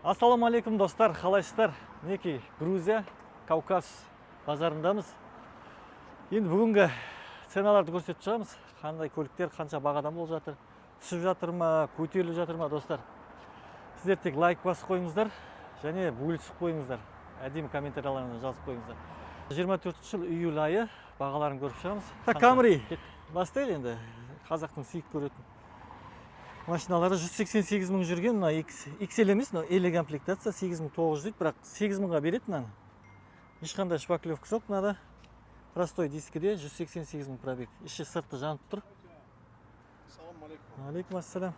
Ассаламу алейкум достар, қалайсыздар? Мінекей Грузия, Кавказ базарындамыз. Енді бүгінгі ценаларды көрсетіп шығамыз. Қандай көліктер, қанша бағадан болып жатыр, түсіп жатыр ма, көтеріліп жатыр ма достар. Сіздер тек лайк басып қойыңыздар және бөлісіп қойыңыздар. Әдемі комментарияларыңызды жазып қойыңыздар. 24 жыл июль айы бағаларын көріп шығамыз. Камри бастайық енді. Қазақтың сүйіп көретін машиналары 188 мың жүрген, мына XL емес, L комплектация 8900 дейді, бірақ 8000-ға береді мынаны. Ешқандай шпаклевка жоқ, мынада простой дискіде 188 мың пробег. Іші сырты жанып тұр. Алейкум ассалам.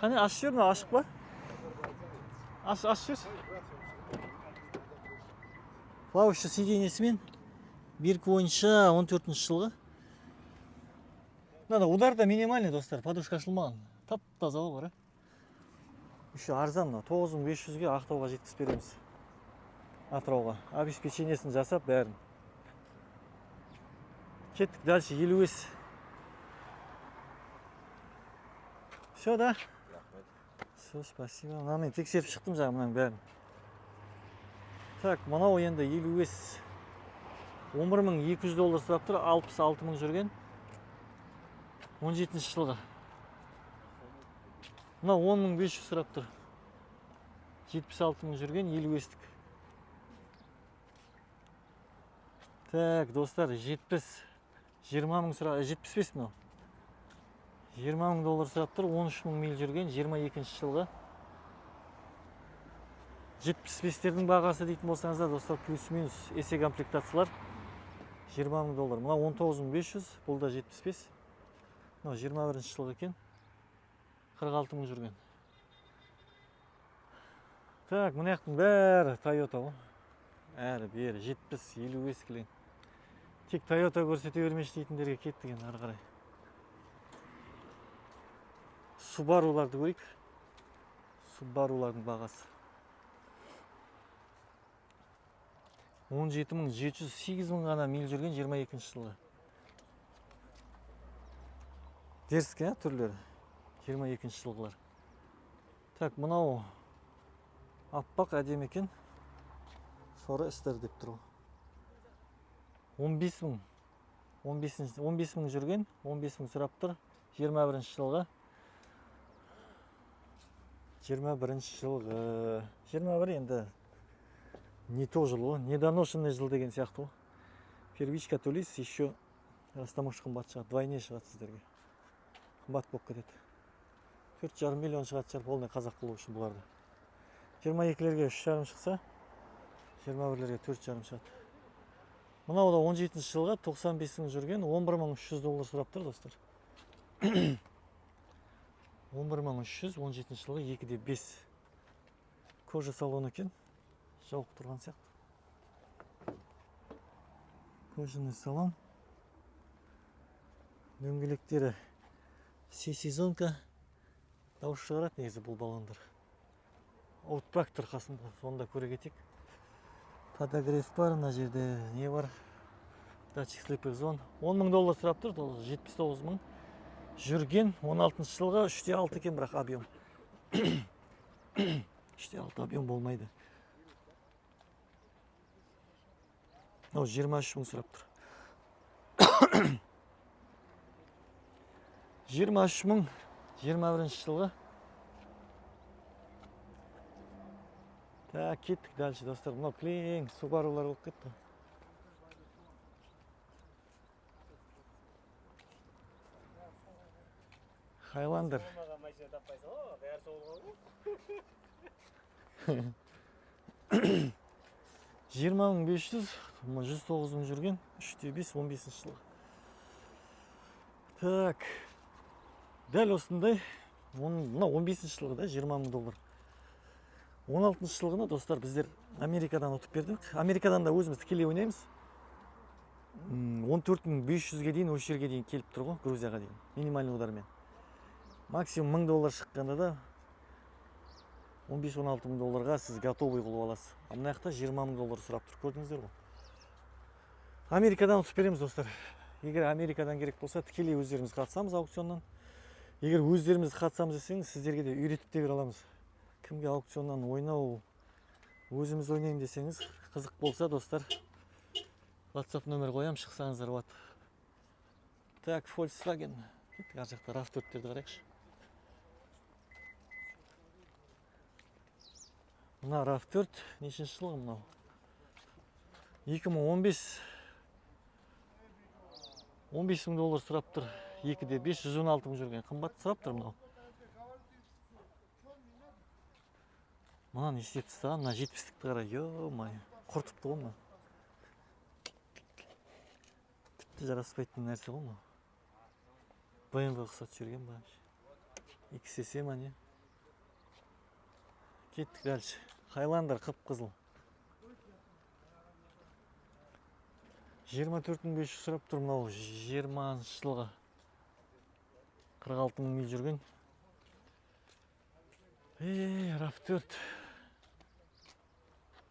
Қане, ашып жібер, ашық па? Ашып жібер. Плавающий сиденьесімен беркі бойынша 14 жылғы. Мынада удар да минимальный, достар, подушка ашылмаған. Тап-таза бар. Еще арзан, 9500-ге Ақтауға жеткізіп береміз. Атырауға. Обеспечениесін жасап бәрін. Кеттік дальше, елуес. Все, да? Все, спасибо. Мен тексеріп шықтым жаңа мұның бәрін. Так, мынау енді елуес. 11200 доллар сұрап тұр, 66 мың жүрген. 17 жылғы. Мына 10500 сұрап тұр. 76 мың жүрген, 50-естік. Так, достар, 20 мың сұрап, 75 мынау. 20 мың доллар сұрап тұр, 13 мың мил жүрген, 22 жылғы. 75-тердің бағасы дейтін болсаңыздар, достар, плюс-минус эсе комплектациялар 20 мың доллар. Мына 19500, бұл да 75. Мына 21 жылғы екен. 46 мың жүрген. Так, мұны яқтың бәрі Toyota ғой. Әрі бері 70-50 ескілен. Тек Toyota көрсете бермеш дейтіндерге кеттіген ары қарай. Subaru'ларды көрейік. Subaru'лардың бағасы 17.708 мың ғана мил жүрген 22 жылғы. Дерскі, түрлері. 22 жылғылар. Так, мынау аппақ әдем екен. Сора істер деп тұру. 15 мың. 15 мың жүрген, 15 мың сұрап тұр. 21 жылғы. 21 жылғы. 21 енді не то жыл ғой, недоношенный жыл деген сияқты ғой. Первичка төлейсіз, еще растамош қымбат шығады. Двойне шығады сіздерге. Қымбат болып кетеді. 4,5 миллион шығады шығар, полный қазақ болу үшін бұларды. 22-лерге 3,5 шықса, 21-лерге 4,5 шығады. Мынау да 17 жылға 95 мың жүрген, 11300 доллар сұрап тұр, достар. 11300, 17 жылға 2-де 5. Кожа салоны екен, жауық тұрған сияқты. Кожаный салон. Дөңгелектері сезонка. Дауыс шығарады негізі бұл баллондар. Outback тұр қасында, сонда көре кетейік. Подогрев бар, мына жерде не бар? Датчик слипер зон. 10 мың доллар сұрап тұр, 79 мың. Жүрген 16 жылға 3,6 екен, бірақ объем. 3,6 объем болмайды. 23 мың сұрап тұр. 23 мың. 21 жылғы. Так, кеттік дальше, достар. Мынау клең, Subaru'лар болып кетті. Хайландер. 20.500, 109 мың жүрген, 3-те 5, 15 жылғы. Так. Дәл осындай, мына 15 жылғы да 20 мың доллар. 16 жылғына, достар, біздер Америкадан ұтып бердік. Америкадан да өзіміз тікелей ойнаймыз. 14.500-ге дейін, осы жерге дейін келіп тұр ғой, Грузияға дейін. Минимальный удармен. Максимум 1000 доллар шыққанда да 15-16 мың долларға сіз готовый қылып аласыз. Мына жақта 20 мың доллар сұрап тұр, көрдіңіздер ғой. Америкадан ұтып береміз, достар. Егер Америкадан керек болса, тікелей өздеріміз қатысамыз аукционнан. Егер өздеріміз қатысамыз десеңіз, сіздерге де үйретіп те бере аламыз. Кімге аукционнан ойнау өзіміз ойнайын десеңіз, қызық болса, достар, WhatsApp нөмір қоям, шықсаңыздар болады. Так, Volkswagen. Кеттік, ар жақта RAV4-терді қарайықшы. Мына RAV4 нешінші жылғы мынау? 2015 $15,000 сұрап тұр. 2-де 5, 116 мың жүрген. Қымбат сұрап тұр мынау. Мына не істеп тастаған? Мына 70-тікті қара. Ё-май, құртыпты ғой мына. Тіпті жараспайтын нәрсе ғой мына. BMW ұқсатып жүрген ба? XSE ма не? Кеттік дальше. Highlander қып-қызыл. 24,500 сұрап тұр мынау 20-шы жылғы. 46 мың миль жүрген. RAV4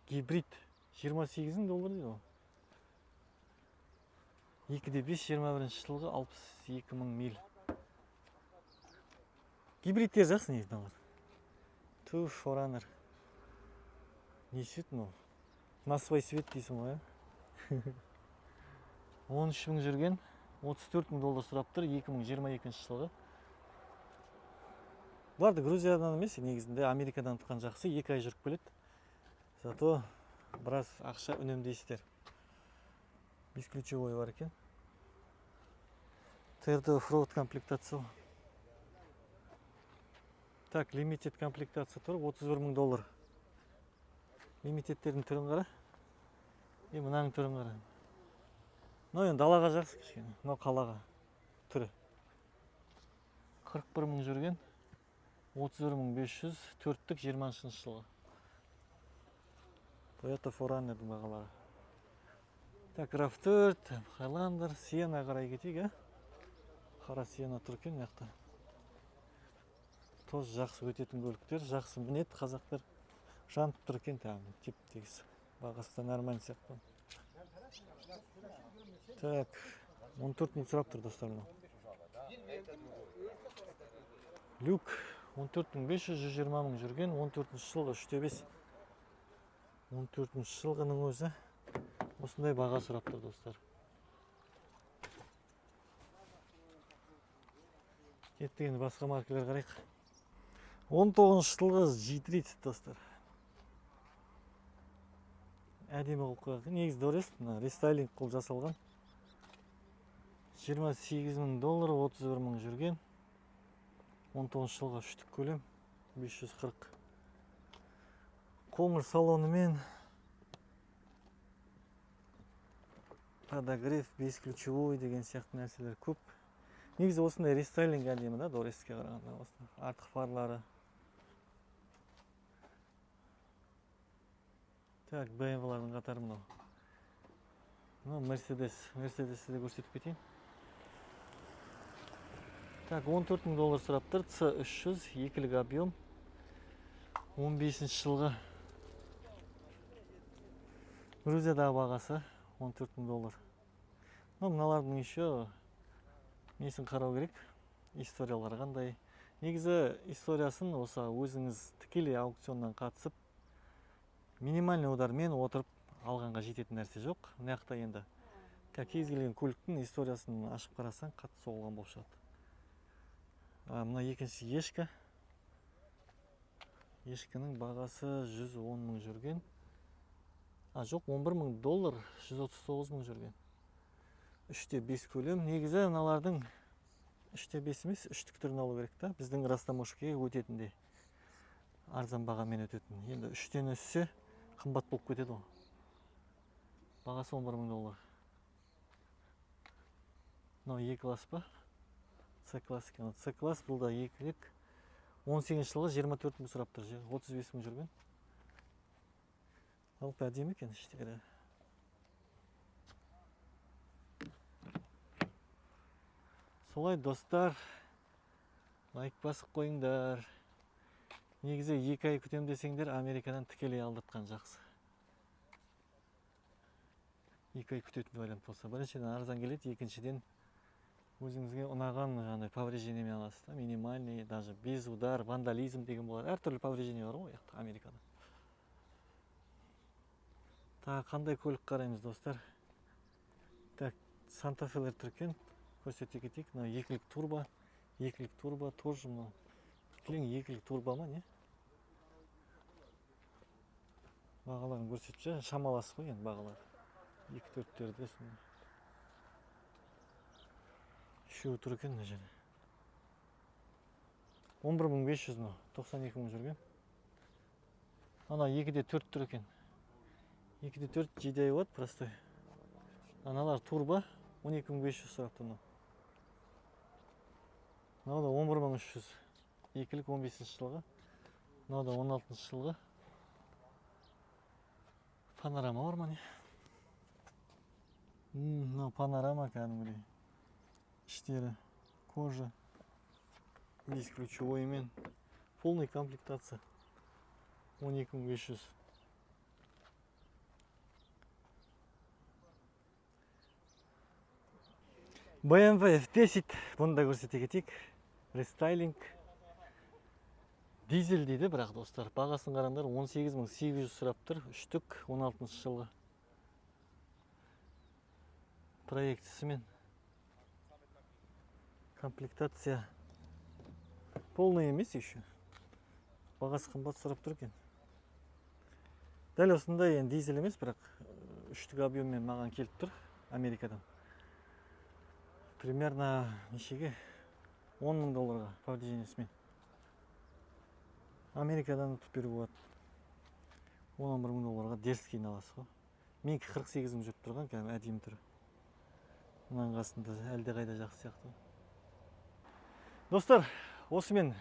гибрид $28,000 дейді ғой. 2-де 5, 21-ші жылғы 62 мың миль. Гибридтер жақсы негізінен бар. Forerunner. Не свет мынау? На свой свет дейсің ғой, 13 мың жүрген, $34,000 сұрап тұр 2022 жылғы. Барды Грузиядан емес, негізінде Америкадан тұтқан жақсы, 2 ай жүріп келеді. Зато біраз ақша үнемдейсіздер. Бесключевой бар екен. TRD Offroad комплектация. Так, лимитед комплектация тұр, $31,000. Лимитедтердің түрін қара. Мынаның түрін қара. Енді далаға жақсы кішкене. Мынау қалаға түрі. 41 мың жүрген. 31,500, 4-тік 20-шы жылғы. Toyota Forerunner'дің бағалары. Так, RAV4, Highlander, Sienna қарай кетейік, Қара Sienna тұр екен маяқта. Тоз жақсы өтетін көліктер, жақсы мінет, қазақтар жанып тұр екен тағы, теп-тегіс. Бағасы да нормально сияқты. Так, 14 мың сұрап тұр достар. Люк 14,500, 120 мың жүрген, 14-ші жылғы 3-те 5. 14-ші жылғының өзі осындай баға сұрап тұр достар. Кеттік енді басқа маркалар қарайық. 19-ші жылғы G30 достар. Әдемі қылып қойған. Негізі дұрыс, рестайлинг қылып жасалған. $28,000, 31 мың жүрген. 19 жылға 3-тік көлем, 540. Қоңыр салонымен подогрев, бесключевой деген сияқты нәрселер көп. Негізі осындай рестайлинг әдемі да, Дореске қарағанда. Артық фарлары. Так, BMW-лардың қатары мынау. Мерседесті де көрсетіп кетейін. Так, $14,000 сұрап тұр. C300, 2-лік объем. 15-ші жылғы. Грузиядағы бағасы $14,000. Мыналардың еще несін қарау керек. Историялары қандай. Негізі историясын осы өзіңіз тікелей аукционнан қатысып, минимальный удармен отырып алғанға жететін нәрсе жоқ. Мынаяқта енді кез келген көліктің историясын ашып қарасаң қатты соғылған болып шығады. Мына екінші ешкі. Ешкінің бағасы $110 мың жүрген. Жоқ, $11,000, $139 мың жүрген. 3-те 5 көлем. Негізі мыналардың 3-те 5 емес, 3-тік түрін алу керек та. Біздің растамошкеге өтетінде. Арзан бағамен өтетін. Енді 3-тен өссе қымбат болып кетеді ғой. Бағасы $11,000. Мынау E-класс па? C-класс екен. C-класс бұл да 2-лік. 18 жылғы 24 мың сұрап тұр. 35 мың жүрген. Алып әдемі екен іштері. Солай достар, лайк басып қойыңдар. Негізі 2 ай күтем десеңдер, Америкадан тікелей алдыртқан жақсы. 2 ай күтетін вариант болса. Біріншіден арзан келеді, екіншіден өзіңізге ұнаған жаңағыдай повреждениемен аласыз да, минимальный, даже без удар, вандализм деген болады. Әртүрлі повреждение бар ғой яқта Америкада. Тағы қандай көлік қараймыз, достар? Так, Санта-Фелер тұр екен. Көрсете кетейік. Мына екілік турбо. Екілік турбо тоже мына. Екілік турбо ма, не? Бағаларын көрсетіп жүр. Шамаласы ғой енді бағалар. 2-4-терде сонда. Үшеуі тұр екен мына жерде. 11.500 ма? 92 мың жүрген. Ана 2-4 тұр екен. 2-4 GDI болады простой. Аналар турбо 12.500 сұрапты мынау. Мынау да 11.300. Екілік 15 жылғы. Мынау да 16 жылғы. Панорама бар ма не? Мынау панорама кәдімгідей. Іштері, кожа. Весь ключевой мен. Полный комплектация. 12.500. BMW F10. Бұны да көрсете кетейік. Рестайлинг. Дизель дейді бірақ достар. Бағасын қараңдар 18.800 сұрап тұр. Үштік 16 жылғы. Проектісімен. Комплектация. Полный емес еще. Бағасы қымбат сұрап тұр екен. Дәл осындай енді дизель емес, бірақ үштік объеммен маған келіп тұр Америкадан. Примерно нешеге? 10 мың долларға повреждениесімен. Америкадан ұтып беру болады. 11 мың долларға дерзкейін аласы ғой. Менікі 48 мың жүріп тұрған, кәдімгі әдемі түрі. Мұның қасында әлде қайда жақсы сияқты. Достар, осымен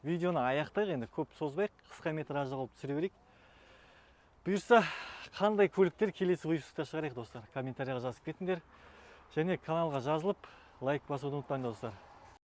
видеоны аяқтайық, енді көп созбайық, қысқа метражды қылып түсіре берейік. Бұйырса, қандай көліктер келесі выпускта шығарайық, достар. Комментарияға жазып кетіңдер. Және каналға жазылып, лайк басуды ұмытпаңдар, достар.